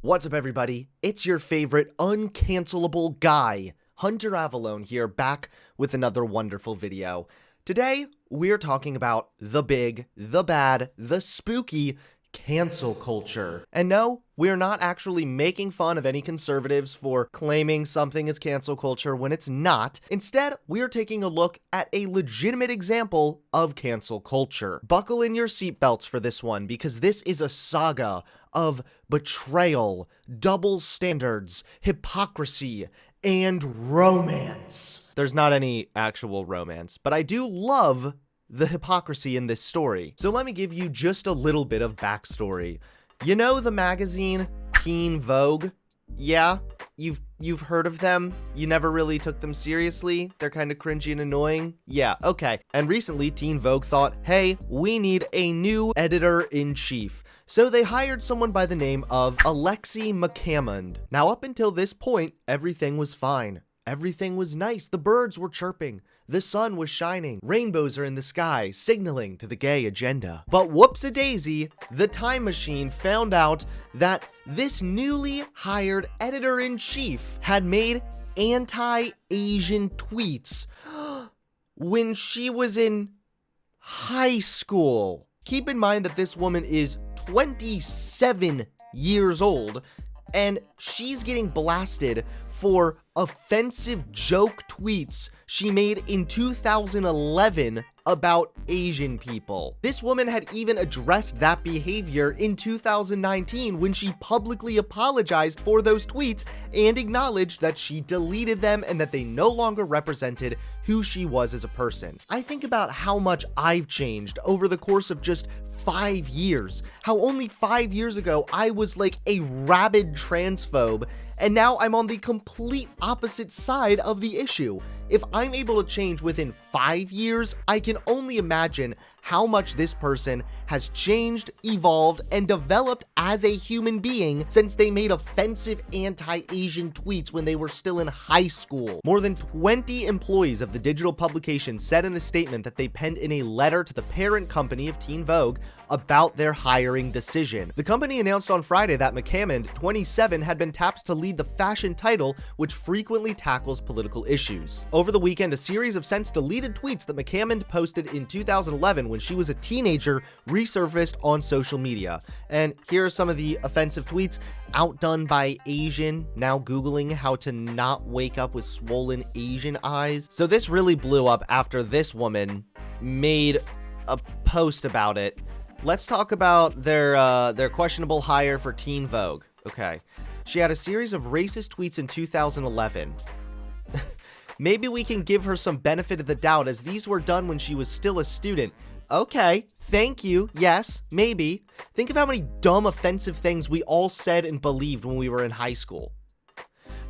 What's up, everybody? It's your favorite uncancelable guy, Hunter Avalone here, back with another wonderful video. Today, we're talking about the big, the bad, the spooky cancel culture. And no, we're not actually making fun of any conservatives for claiming something is cancel culture when it's not. Instead, we're taking a look at a legitimate example of cancel culture. Buckle in your seatbelts for this one, because this is a saga of betrayal, double standards, hypocrisy, and romance. There's not any actual romance, but I do love the hypocrisy in this story. So let me give you just a little bit of backstory. You know the magazine Teen Vogue? Yeah, you've heard of them. You never really took them seriously. They're kind of cringy and annoying. Yeah, okay. And recently Teen Vogue thought, hey, we need a new editor-in-chief. So they hired someone by the name of Alexi McCammond. Now, up until this point, everything was fine. Everything was nice. The birds were chirping. The sun was shining. Rainbows are in the sky, signaling to the gay agenda. But whoops-a-daisy, the time machine found out that this newly hired editor-in-chief had made anti-Asian tweets when she was in high school. Keep in mind that this woman is 27 years old, and she's getting blasted for offensive joke tweets she made in 2011 about Asian people. This woman had even addressed that behavior in 2019 when she publicly apologized for those tweets and acknowledged that she deleted them and that they no longer represented who she was as a person. I think about how much I've changed over the course of just 5 years. How only 5 years ago I was like a rabid transphobe, and now I'm on the complete opposite side of the issue. If I'm able to change within 5 years, I can only imagine how much this person has changed, evolved, and developed as a human being since they made offensive anti-Asian tweets when they were still in high school. More than 20 employees of the digital publication said in a statement that they penned in a letter to the parent company of Teen Vogue about their hiring decision. The company announced on Friday that McCammond, 27, had been tapped to lead the fashion title, which frequently tackles political issues. Over the weekend, a series of since deleted tweets that McCammond posted in 2011 when she was a teenager resurfaced on social media. And here are some of the offensive tweets. Outdone by Asian, now Googling how to not wake up with swollen Asian eyes. So this really blew up after this woman made a post about it. Let's talk about their questionable hire for Teen Vogue. Okay. She had a series of racist tweets in 2011. Maybe we can give her some benefit of the doubt, as these were done when she was still a student. Okay, thank you. Yes, maybe. Think of how many dumb, offensive things we all said and believed when we were in high school.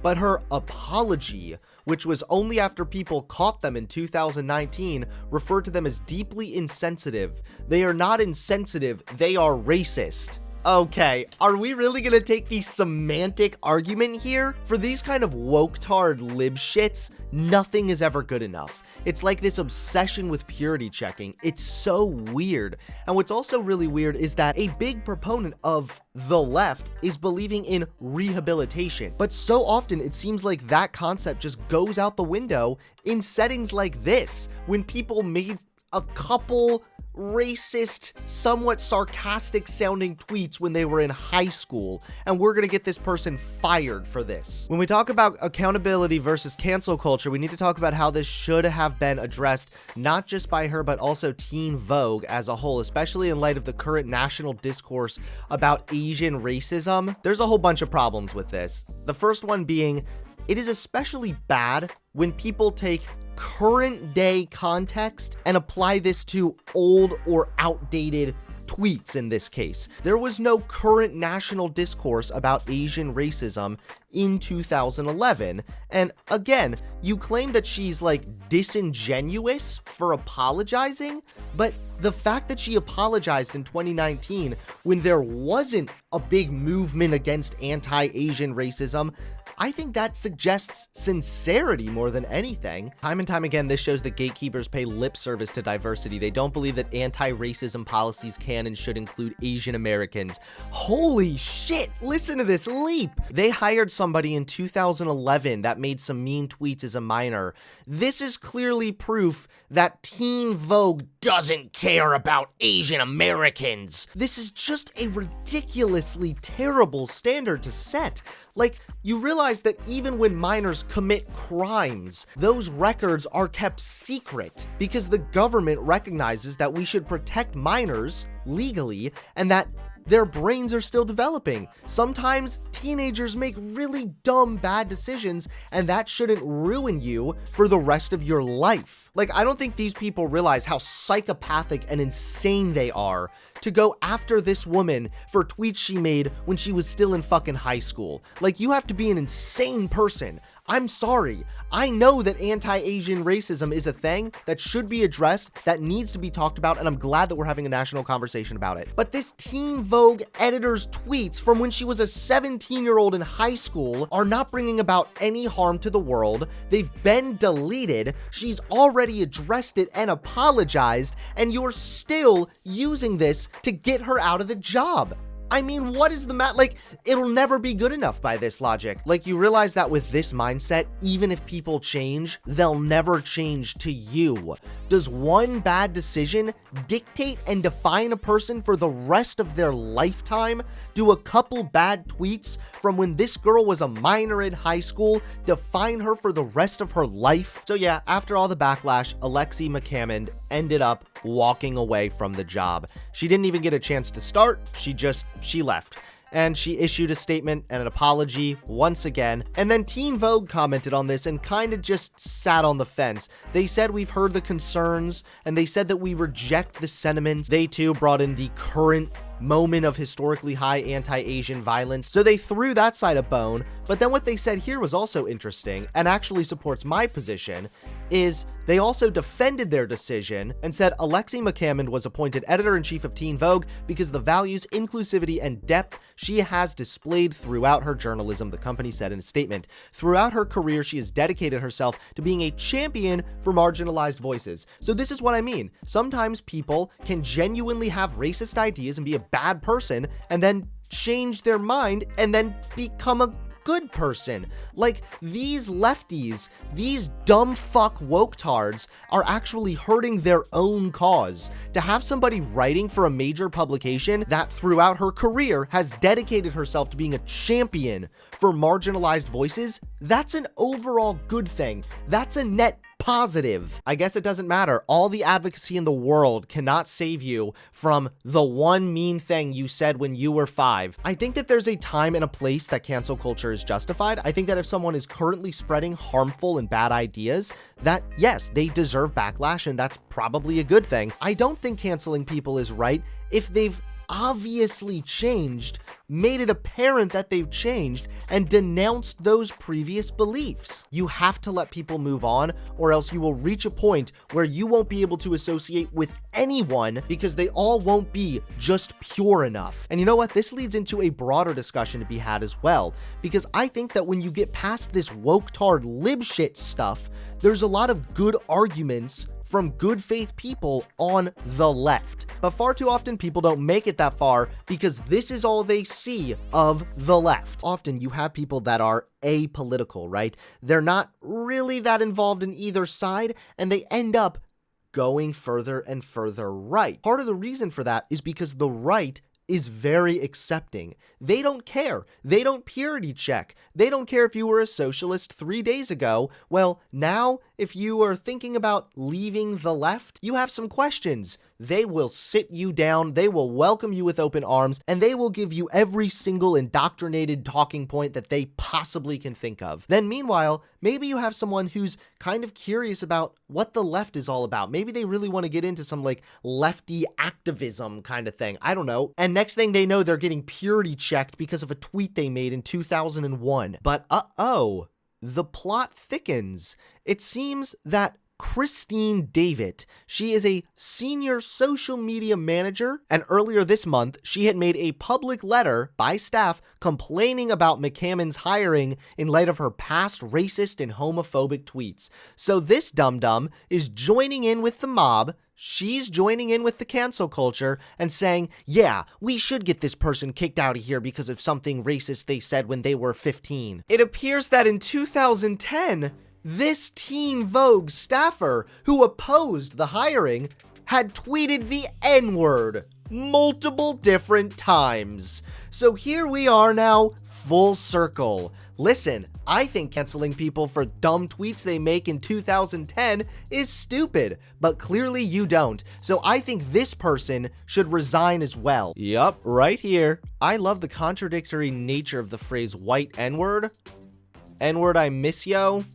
But her apology, which was only after people caught them in 2019, referred to them as deeply insensitive. They are not insensitive, they are racist. Okay, are we really gonna take the semantic argument here? For these kind of woke-tard lib shits, nothing is ever good enough. It's like this obsession with purity checking. It's so weird. And what's also really weird is that a big proponent of the left is believing in rehabilitation. But so often it seems like that concept just goes out the window in settings like this, when people made a couple racist, somewhat sarcastic sounding tweets when they were in high school, and we're gonna get this person fired for this. When we talk about accountability versus cancel culture, we need to talk about how this should have been addressed, not just by her, but also Teen Vogue as a whole, especially in light of the current national discourse about Asian racism. There's a whole bunch of problems with this. The first one being, it is especially bad when people take current day context and apply this to old or outdated tweets. In this case, there was no current national discourse about Asian racism in 2011. And again, you claim that she's like disingenuous for apologizing, but the fact that she apologized in 2019 when there wasn't a big movement against anti-Asian racism. I think that suggests sincerity more than anything. Time and time again, this shows that gatekeepers pay lip service to diversity. They don't believe that anti-racism policies can and should include Asian Americans. Holy shit, listen to this leap. They hired somebody in 2011 that made some mean tweets as a minor. This is clearly proof that Teen Vogue doesn't care about Asian Americans. This is just a ridiculously terrible standard to set. Like, you realize that even when minors commit crimes, those records are kept secret because the government recognizes that we should protect minors legally and that their brains are still developing. Sometimes teenagers make really dumb, bad decisions, and that shouldn't ruin you for the rest of your life. Like, I don't think these people realize how psychopathic and insane they are to go after this woman for tweets she made when she was still in fucking high school. Like, you have to be an insane person. I'm sorry. I know that anti-Asian racism is a thing that should be addressed, that needs to be talked about, and I'm glad that we're having a national conversation about it. But this Teen Vogue editor's tweets from when she was a 17-year-old in high school are not bringing about any harm to the world. They've been deleted. She's already addressed it and apologized, and you're still using this to get her out of the job. I mean, what is the like, it'll never be good enough by this logic. Like, you realize that with this mindset, even if people change, they'll never change to you. Does one bad decision dictate and define a person for the rest of their lifetime? Do a couple bad tweets from when this girl was a minor in high school define her for the rest of her life? So yeah, after all the backlash, Alexi McCammond ended up walking away from the job. She didn't even get a chance to start. She left. And she issued a statement and an apology once again. And then Teen Vogue commented on this and kind of just sat on the fence. They said, we've heard the concerns, and they said that we reject the sentiments. They too brought in the current moment of historically high anti-Asian violence, so they threw that side a bone. But then what they said here was also interesting and actually supports my position, is they also defended their decision and said Alexi McCammond was appointed editor-in-chief of Teen Vogue because of the values, inclusivity, and depth she has displayed throughout her journalism, the company said in a statement. Throughout her career, she has dedicated herself to being a champion for marginalized voices. So this is what I mean. Sometimes people can genuinely have racist ideas and be a bad person and then change their mind and then become a good person. Like, these lefties, these dumb fuck woke-tards are actually hurting their own cause. To have somebody writing for a major publication that throughout her career has dedicated herself to being a champion for marginalized voices, that's an overall good thing. That's a net positive. I guess it doesn't matter. All the advocacy in the world cannot save you from the one mean thing you said when you were 5. I think that there's a time and a place that cancel culture is justified. I think that if someone is currently spreading harmful and bad ideas, that yes, they deserve backlash, and that's probably a good thing. I don't think canceling people is right if they've obviously changed, made it apparent that they've changed, and denounced those previous beliefs. You have to let people move on, or else you will reach a point where you won't be able to associate with anyone because they all won't be just pure enough. And you know what? This leads into a broader discussion to be had as well, because I think that when you get past this woke-tard lib shit stuff, there's a lot of good arguments from good faith people on the left. But far too often people don't make it that far because this is all they see of the left. Often you have people that are apolitical, right? They're not really that involved in either side, and they end up going further and further right. Part of the reason for that is because the right is very accepting. They don't care. They don't purity check. They don't care if you were a socialist 3 days ago. Well, now, if you are thinking about leaving the left, you have some questions. They will sit you down, they will welcome you with open arms, and they will give you every single indoctrinated talking point that they possibly can think of. Then meanwhile, maybe you have someone who's kind of curious about what the left is all about. Maybe they really want to get into some like lefty activism kind of thing. I don't know. And next thing they know, they're getting purity checked because of a tweet they made in 2001. But the plot thickens. It seems that Christine David. She is a senior social media manager, and earlier this month, she had made a public letter by staff complaining about McCammon's hiring in light of her past racist and homophobic tweets. So this dum-dum is joining in with the mob. She's joining in with the cancel culture and saying, yeah, we should get this person kicked out of here because of something racist they said when they were 15. It appears that in 2010, this Teen Vogue staffer who opposed the hiring had tweeted the N-word multiple different times. So here we are now, full circle. Listen, I think canceling people for dumb tweets they make in 2010 is stupid, but clearly you don't. So I think this person should resign as well. Yup, right here. I love the contradictory nature of the phrase white N-word. N-word, I miss yo.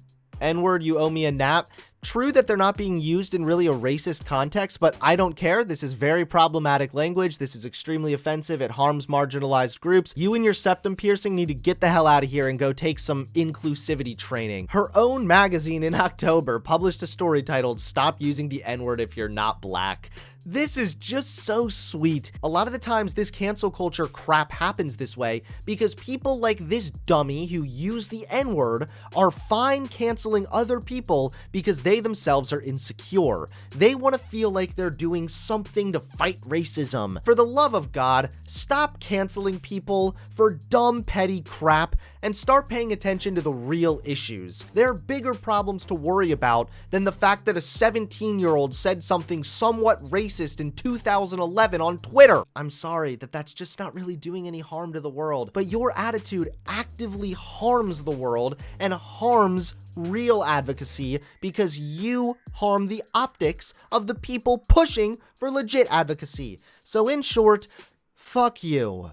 N-word, you owe me a nap. True that they're not being used in really a racist context, but I don't care. This is very problematic language. This is extremely offensive. It harms marginalized groups. You and your septum piercing need to get the hell out of here and go take some inclusivity training. Her own magazine in October published a story titled, "Stop Using the N-Word If You're Not Black." This is just so sweet. A lot of the times this cancel culture crap happens this way because people like this dummy who use the N-word are fine canceling other people because they themselves are insecure. They want to feel like they're doing something to fight racism. For the love of God, stop canceling people for dumb, petty crap and start paying attention to the real issues. There are bigger problems to worry about than the fact that a 17-year-old said something somewhat racist in 2011 on Twitter. I'm sorry that that's just not really doing any harm to the world, but your attitude actively harms the world and harms real advocacy because you harm the optics of the people pushing for legit advocacy. So in short, fuck you.